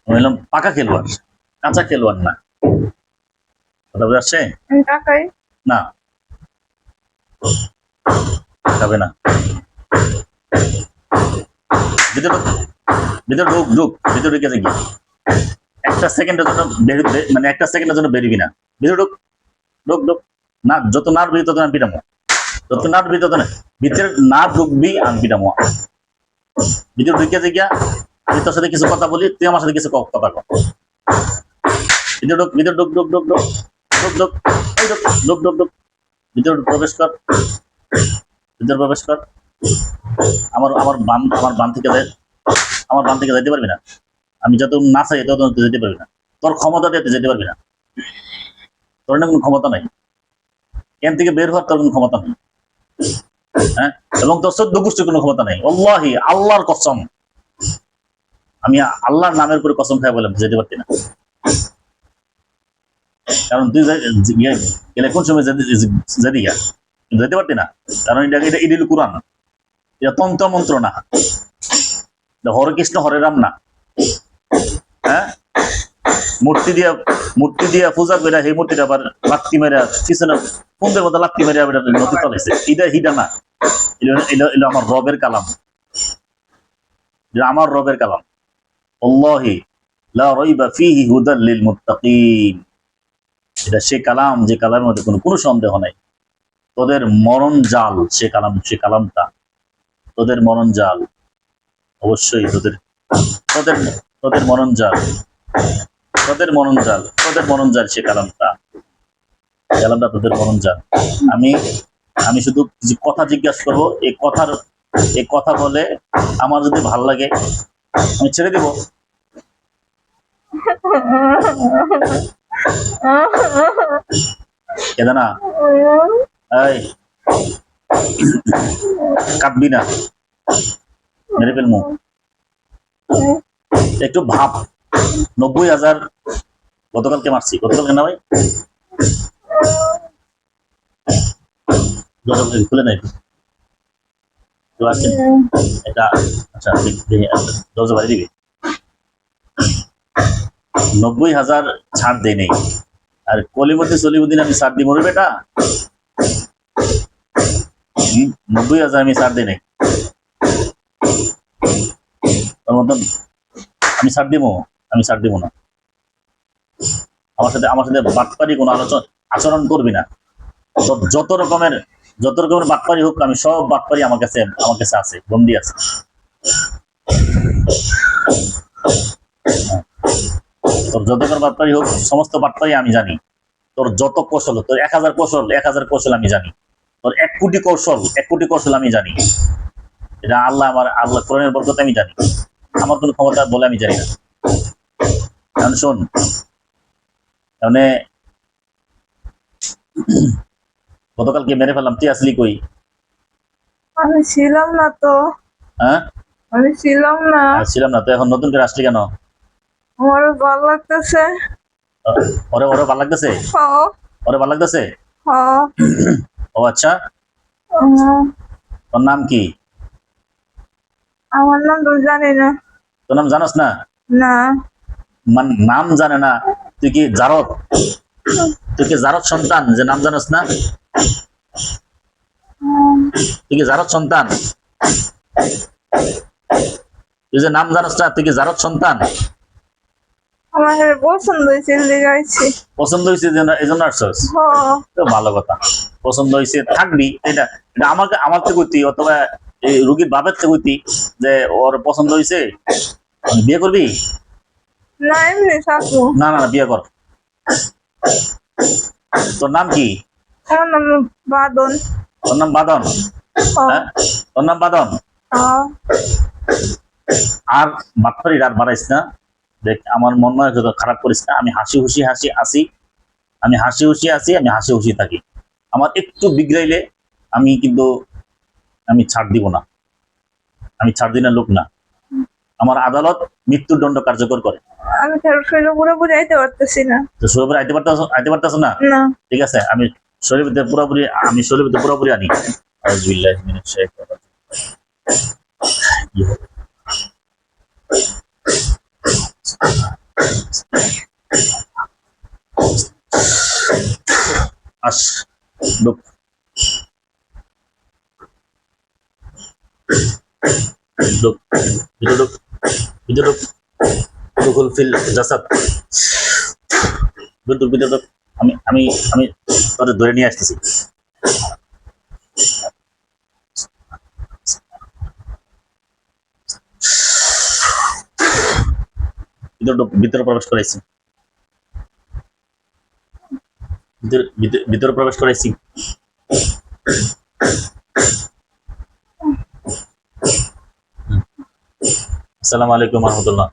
আমি বললাম পাকা খেলোয়াড়, কাঁচা খেলোয়াড় না। কথা বুঝে আসছে? টাকাই না, খাবে না। ভিতরে ভিতরে ঢুক ঢুক, ভিতরে ঢুকে গিয়ে একটা সেকেন্ডের জন্য মানে একটা সেকেন্ডের জন্য বেরোবি না। ভিতরে ঢুক ঢুক ঢুক। না, যত না ঢুকবি তত আমি পিটামো, যত না ঢুকবি তত না। ভিতরে না ঢুকবি আমি পিটামো। ভিতরে ঢুকে গিয়া আমি তোর সাথে কিছু কথা বলি, তুই আমার সাথে কিছু কথা কর। ভিতরে ঢুক, ভিতরে ঢুক ঢুক ঢুক ঢুক ঢুক ঢুক, এই ঢুক ঢুক ঢুক ঢুক, ভিতরে প্রবেশ কর, ভিতরে প্রবেশ কর। আমার আমার বান থেকে যায়, আমার বান থেকে যেতে পারবি না। আমি যত না চাই তত তুই যেতে পারবি না। তোর ক্ষমতা দিয়ে তুই যেতে পারবি না। তোর না কোনো ক্ষমতা নাই, এখান থেকে বের হওয়ার তোর কোনো ক্ষমতা নেই। হ্যাঁ, এবং তোর 14 গোষ্ঠীর কোনো ক্ষমতা নাই। আল্লাহি, আল্লাহর কসম, আমি আল্লাহর নামের উপরে কসম খাই বললাম যেতে পারতি না। কারণ তুই গেলে কোন সময় যেতে পারতি না। কারণ এটা ইডিল কোরআন, এটা তন্ত্র মন্ত্র না, হরে কৃষ্ণ হরে রাম না। হ্যাঁ, মূর্তি দিয়া পূজা করে সেই মূর্তিটা আবার লাত্তি মেরা পিছনে কুন্দের মতো লাত্তি মেরা নদী চলেছে। এটা হিডা না, এলো আমার রবের কালাম, আমার রবের কালাম। আল্লাহি লা রাইবা ফীহি হুদাল লিল মুত্তাকিন। এটা সে কালাম যে কালামের মধ্যে কোনো সন্দেহ নাই। তোদের মরণ জাল সে কালামটা, তোদের মরণ জাল, অবশ্যই তোদের তোদের তোদের মরণ জাল, তোদের মরণ জাল, তোদের মরণ জাল সে কালামটা তোদের মরণ জাল। আমি শুধু যে কথা জিজ্ঞাসা করবো, এই কথা বলে আমার যদি ভাল লাগে আমি ছেড়ে দিব। কেদে না, এই কাঁদবি না, মেরে ফেলবো। একটু ভাব, 90,000 গতকালকে মারছি, গতকালকে না ভাই, খুলে নাই এটা। আচ্ছা, দরজা বাড়ি দিবি। 90,000 ছাড় দেয় নেই, আর কলিমতি সলিমুদ্দিন আমি ছাড় দিব রে বেটা। 90,000 আমি ছাড় দিই নাই, তোর মতন আমি ছাড় দিব না। আমার সাথে বাটপারি কোনো আচরণ করবি না। যত রকমের বাটপারি হোক, আমি সব বাটপারি আমার কাছে আছে, বন্দি আছে। তোর যত রকমের বাটপারি হোক, সমস্ত বাটপারি আমি জানি। তোর যত কৌশল, তোর 1000 কৌশল আমি জানি। তোর 1 কোটি কৌশল আমি জানি। এটা আল্লাহ কোরআনের বরকতে আমি জানি। আমার কোনো ক্ষমতা বলে আমি জানি না। এখন শোন, মানে গতকালকে মেরে ফেললাম, তুই আসলি কই? আমি ছিলাম না তো। হ্যাঁ, আমি ছিলাম না তো। এখন নতুন করে আসলি কেন? আমার ভালো লাগতেছে। ওরে ভালো লাগতেছে? ওরে ভালো লাগতেছে? ও আচ্ছা, তোর নাম কি? আমার নাম তো জানি না। তোর নাম জানাস না? না, মানে নাম জানে না? তুই কি জারদ সন্তান যে নাম জানাস না? তুই কি জারদ সন্তান? তুই যে নাম জানাস না, তুই কি জারদ সন্তান? আমার পছন্দ হয়েছে, গাইছি। পছন্দ হয়েছে এই জন্য আসছস? ভালো কথা, পছন্দ হয়েছে থাকবি। এটা আমাকে কইতি, অথবা এই রুগীর বাপের থেকে কইতি যে ওর পছন্দ হয়েছে, বিয়ে করবি? না, এমনি থাকবো। না, বিয়ে কর। তোর নাম কি? আমার নাম বাদন। তোর নাম বাদন? হ্যাঁ, তোর নাম বাদন। আর বাটপারি আর বাড়াইস না। দেখ, আমার মন নয় খারাপ করিস না। আমি হাসি খুশি আসি, আমি হাসি খুশি থাকি। আমার একটু বিগড়াইলে আমি ছাড় দিব না। আমি ছাড় দিনের লোক না। আমার আদালত মৃত্যুদণ্ড কার্যকর করে। আমি পুরোপুরি আইতে পারতেছি না। তো শরীরে আইতে পারতেছ না? ঠিক আছে, আমি শরীরে পুরোপুরি আনি। আউযুবিল্লাহি মিনাশ শাইতানির রাজিম। বাস ঢুক ঢুক ভিতরে ঢুক ভিতরে ঢুক দুখুল ফিল জাসাদ ভিতরে ভিতরে ঢুক আমি আমি আমি তোরে ধরে নিয়ে আসতেছি ভিতরে প্রবেশ করাইছি ভিতরে প্রবেশ করাইছি আসসালামু আলাইকুম রহমতুল্লাহ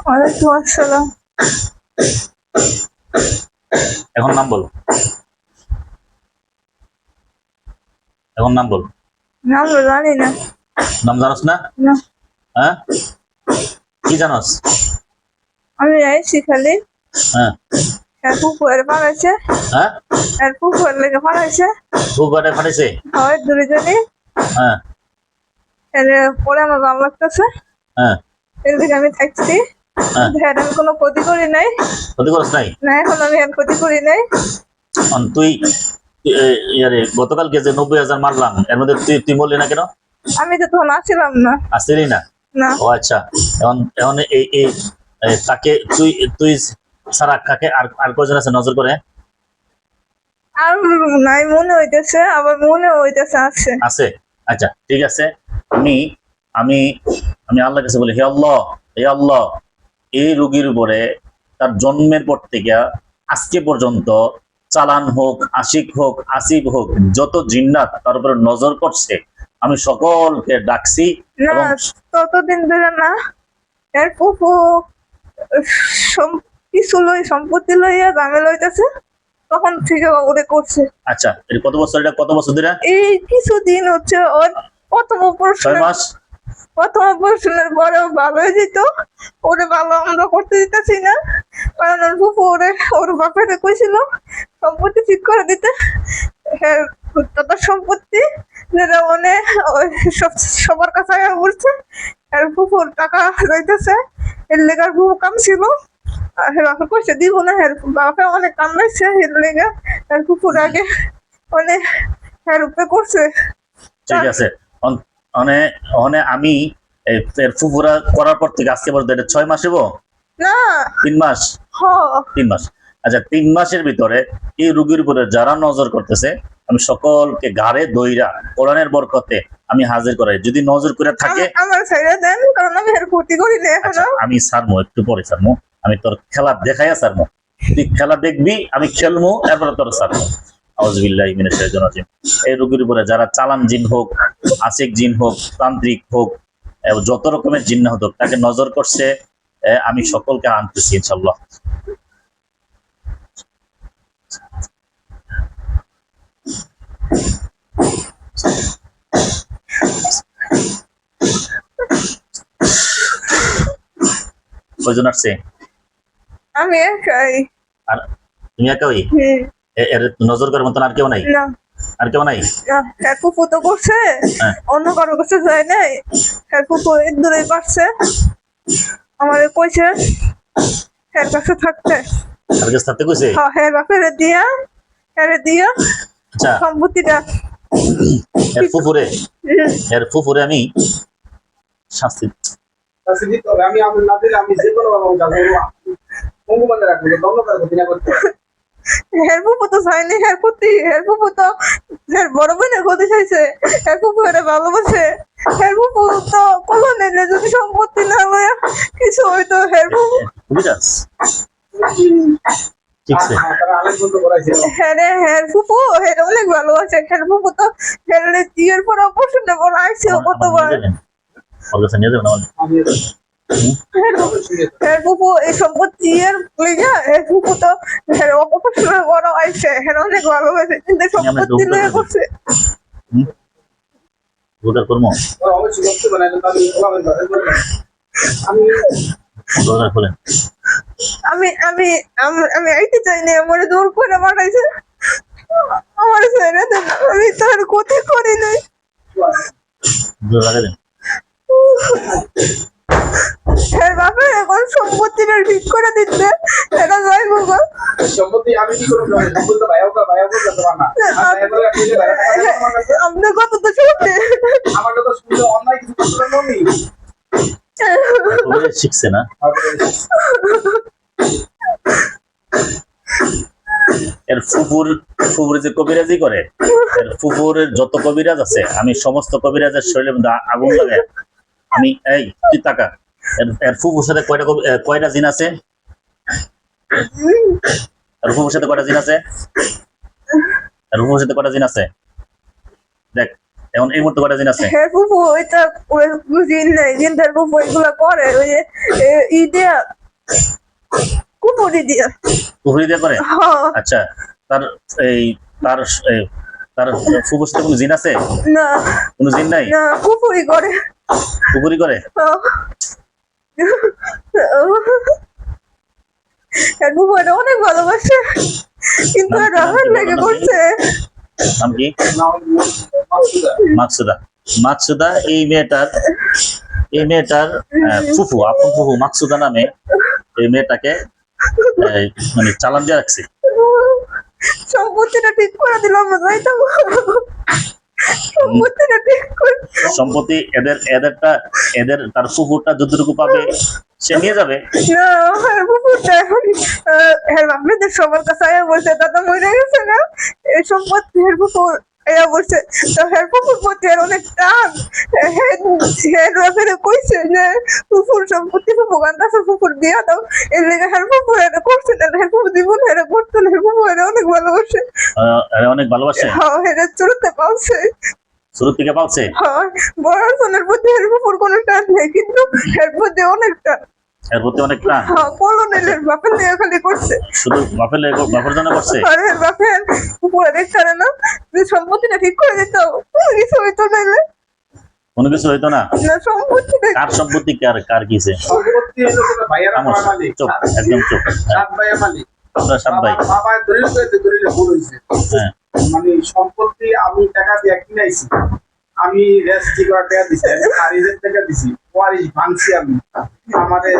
ওয়ালাইকুম আসসালাম। এখন নাম বল এখন নাম বল নাম জানি না। নাম জানোস না না, হ্যাঁ কি জানোস আমি আইছি খালি হ্যাঁ এর পুকুর পালাইছে, হ্যাঁ এর পুকুর লেগে পালাইছে, খুব বাটে ফাটাইছে হয় দুজনই। হ্যাঁ এর পরে আমার ভালো লাগতেছে, হ্যাঁ এর দিকে আমি থাকছি। হ্যাঁ হ্যাঁ, আমি কোনো ক্ষতি করি নাই, ক্ষতি করস নাই না এখন আমি আর ক্ষতি করি নাই। তুই ইয়ারে গতকালকে যে 90,000 মারলাম এর মধ্যে তুই তুই বললি না কেন আমি তো তখন আসছিলাম না। আসছিলি না না, ও আচ্ছা এখন এখন এই এই তাকে তুই তুই সারা কাকে আর আর কয়জন আছে নজর করে আর নাই মনে হইতেছে, আবার মনে হইতেছে আছে। আছে আচ্ছা ঠিক আছে আমি আমি আমি আল্লাহর কাছে বলি হে আল্লাহ হে আল্লাহ এই রোগীর উপরে তার জন্মের পর থেকে আজকে পর্যন্ত চালান হোক আশিক হোক আসিফ হোক যত জিন্নাত তার উপরে নজর করছে আমি সকলকে ডাকছি না, এবং ততদিন ধরে না। এর পুপু কিছু সম্পত্তি লইয়া ঝামেলা হইতেছে, তখন থেকে ওরে করছে। আচ্ছা এটা কত বছর এটা কত বছর ধরে এই কিছুদিন হচ্ছে ওর প্রথম 6 অপারেশনের মাস পরেও ভালো হয়ে যেত, ওরে ভালো আমরা করতে দিতেছি না, কারণ ওর ফুফু ওর বাপের কইছিল সম্পত্তি ঠিক করে দিতে। হ্যাঁ, তাদের সম্পত্তি যেটা সবার কাছে বলছে, আর ফুফুর টাকা যাইতেছে, এর লেগার ফুফু কাম ছিল, বাপে কইছে দিব না। বাপে অনেক কামড়াইছে এর লেগা, আর ফুফুর আগে অনেক রূপে করছে। ঠিক আছে অনে আমি এর ফুফুরা করার পর থেকে আজকে পর্যন্ত এটা 6 মাস হবো না 3 মাস হ 3 মাস আচ্ছা 3 মাসের ভিতরে এই রোগীর উপরে যারা নজর করতেছে আমি সকলকে ঘাড়ে দইরা কোরআনের বরকতে আমি হাজির করাই যদি নজর করে থাকে আমার ছেড়ে দেন, কারণ আমি এর ক্ষতি করি না আচ্ছা, এখনো। আমি সারমো একটু পরে সারমো আমি তোর খেলা দেখাইয়া সারমো তুই খেলা দেখবি আমি খেলমু এরপরে তোর সারমো আউযুবিল্লাহি মিনাশ শাইতানির রাজিম এই রোগীর উপরে যারা চালান জিন হোক আশিক জিন হোক তান্ত্রিক হোক যত রকমের জিন হোক তাকে নজর করছে আমি সকলকে আনতেছি ইনশাআল্লাহ কয়জন আসছে আমি একাই। আর তুমি একা ওই এর নজর করার মতন আর কেউ নাই না আর কেউ নাই হ্যাঁ, ফুফু তো করছে, হ্যাঁ। অন্য কারো কাছে যায় নাই। হ্যাঁ, ফুফু দূরে পারছে, আমার কইছে হ্যাঁ কাছে থাকতে। আর কাছে থাকতে কইছে হ্যাঁ, বাপের দিয়া আচ্ছা সম্পত্তিটা এর ফুফুরে আমি শাস্তি আমি না দিলে আমি যে কোনো বঙ্গবন্ধু রাখবো দণ্ডকার ক্ষতি না করতে হের ফুফু তো চাইনি, হের প্রতি হের ফুফু তো হের বড় বোনের ক্ষতি চাইছে, হের ফুফু এর ভালোবাসে। হের ফুফু তো কোনো নেই, যদি সম্পত্তি না লয়া কিছু হইতো হের ফুফু বুঝাস ঠিক আছে তারা আলেম বন্ধ করাইছিল হের ফুফু হের অনেক ভালোবাসে। হের ফুফু তো হের বিয়ের পর অপারেশনের পর আইছে কতবার। ওর কাছে নিয়ে যাবেন আমি হের ফুফু এই সম্পত্তি এর লইয়া হের ফুফু তো হের অপারেশনের পর আইছে, হের অনেক ভালোবাসে, কিন্তু সম্পত্তি লইয়া করছে। রোজার কর্ম অবশ্যই করতে পারে না আমি আমি রোজার খোলেন আমি আমি আমি আইতে চাইনি, আমার দূর করে মারাইছে, আমার ছেড়ে দেন, আমি তার ক্ষতি করি নাই। রোজা দেন হ্যাঁ বাপে এখন সম্পত্তিটা ঠিক করে দিচ্ছে, এটা যাই বাবা। সম্পত্তি আমি কি করবো সম্পত্তি তো ভাইয়া বলতে তোমার না আর ভাইয়া বলে আপনি যে ভাইয়া টাকা দেন আমার কাছে আপনার কথা তো শুনতে আমার কথা শুনলে অন্যায় কিছু করতে পারবো আমি কবিরাজ শিখছে না, এর ফুফুর যে কবিরাজি করে, এর ফুফুরের যত কবিরাজ আছে আমি সমস্ত কবিরাজের শরীরের মধ্যে আগুন লাগাই আমি, এই তুই টাকা, এর ফুফুর সাথে কয়টা জিন আছে, এর ফুফুর সাথে কয়টা জিন আছে, এর ফুফুর সাথে কয়টা জিন আছে, দেখ এখন এই মুহূর্তে কয়টা জিন আছে। হ্যাঁ ফুফু ওইটা ওই জিন নাই জিনটার ফুফু এগুলা করে ওই যে ইডিয়া কুপুরি দিয়া পুকুরি দিয়ে করে, হ্যাঁ আচ্ছা তার তার তার ফুফুর সাথে কোনো জিন আছে, না কোনো জিন নাই, না কুপুরি করে পুকুরি করে, আর ফুফু এটা অনেক ভালোবাসে কিন্তু এটা আমার লেগে করছে নাম কি? মাকসুদা। মাকসুদা এই মেয়েটার ফুফু, আপন ফুফু মাকসুদা নামে এই মেয়েটাকে মানে চালান দিয়ে রাখছে। সম্পত্তিটা ঠিক করে দিলাম যাইতাম সম্পত্তিটা ঠিক করে সম্পত্তি এদের তার ফুফুরটা যতটুকু পাবে সে নিয়ে যাবে। না হ্যাঁ ফুফুটা এখন হ্যাঁ আপনাদের সবার কাছে আয়া বলছে দাদা মরে গেছে না এই সম্পত্তি হ্যাঁ ফুফু আয়া বলছে তো হ্যাঁ ফুফুর প্রতি আর অনেক টান হ্যাঁ ফেরে কইছে যে ফুফুর সম্পত্তি ফুফু গান্দাছে ফুফুর দিয়া দাও এর লেগে হ্যাঁ ফুফু এটা করছে না হ্যাঁ ফুফু জীবন এটা করছে না ফুফু এটা অনেক ভালোবাসে অনেক ভালোবাসে, হ্যাঁ এটা চলতে পারছে শুরু থেকে পাচ্ছে। হ্যাঁ বড়জনের প্রতি এর উপর কোনো টান নেই কিন্তু এর প্রতি অনেক টান এর প্রতি অনেক টান, হ্যাঁ কলোনেলের বাপের নিয়ে খালি করছে শুধু বাপের জন্য করছে। আর এর বাপের উপরে দেখতে না যে সম্পত্তিটা ঠিক করে দিত কোনো কিছু হইতো নাইলে কোনো কিছু হইতো না। না সম্পত্তিটা কার সম্পত্তি কার কিছে, সম্পত্তি হলো কোনো ভাইয়ারা আমার মালিক চুপ, একদম চুপ। সাত ভাইয়া মালিক আমরা সাত ভাই, বাবা দলিল করে দলিলে ভুল হয়েছে হ্যাঁ মানে সম্পত্তি আমি টাকা দিয়ে কিনাইছি আমি রেজিস্ট্রি করা টাকা দিছি আমি খারিজের টাকা দিছি ওয়ারিশ ভাঙছি আমি আমাদের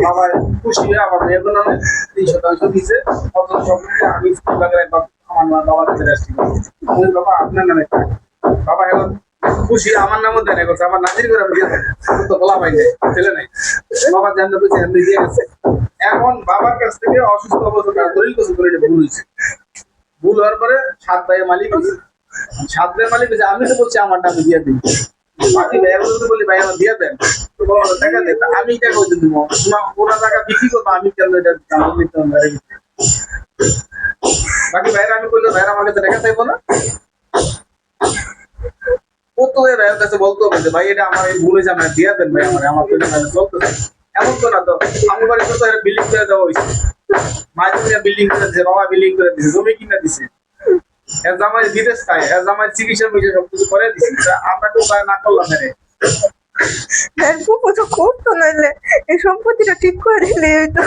বাবা খুশি হয়ে আমার মেয়ের নামে 3% দিছে কত সম্পত্তি আমি বাগারে আমার বাবার কাছে রেজিস্ট্রি করেছি আমি বাবা আপনার নামে থাক। বাবা এখন খুশি আমার নামও দেন করছে আমার নাজির করে দিয়ে দেন তো বলা পাই নাই ছেলে নাই বাবা জানতে পেরেছে এমনি দিয়ে গেছে এখন বাবার কাছ থেকে অসুস্থ অবস্থা দলিল করছে দলিলে ভুল হয়েছে ভুল হওয়ার পরে সাত ভাইয়ের মালিক হয়েছে সাত ভাইয়ের মালিক হয়েছে আমি তো বলছি আমার নামে দিয়ে দিন বাকি ভাইয়া বলতে বলি ভাই আমার দিয়ে দেন তো বলো টাকা দেন আমি টাকা ওই দিব ওরা টাকা বিক্রি করবো আমি কেন এটা জানো নিতে হবে বাকি ভাইয়ের আমি বললো ভাইয়ের আমার কাছে টাকা চাইবো না কত ভাইয়ের কাছে বলতে হবে যে ভাই এটা আমার এই ভুল হয়েছে আপনার দিয়ে দেন ভাই আমার তো চলতেছে এমন তো না তো আমার বাড়িতে তো বিল্ডিং করে দেওয়া হয়েছে মাঝে বিল্ডিং করে দিয়েছে বাবা বিল্ডিং করে দিয়েছে জমি কিনে দিছে এর জামাই বিদেশ খায় এর জামাই চিকিৎসা মিশে সবকিছু করে দিচ্ছে আমরা তো উপায় না করলাম রে এর ফুফু তো করতো নাইলে এই সম্পত্তিটা ঠিক করে দিলে হইতো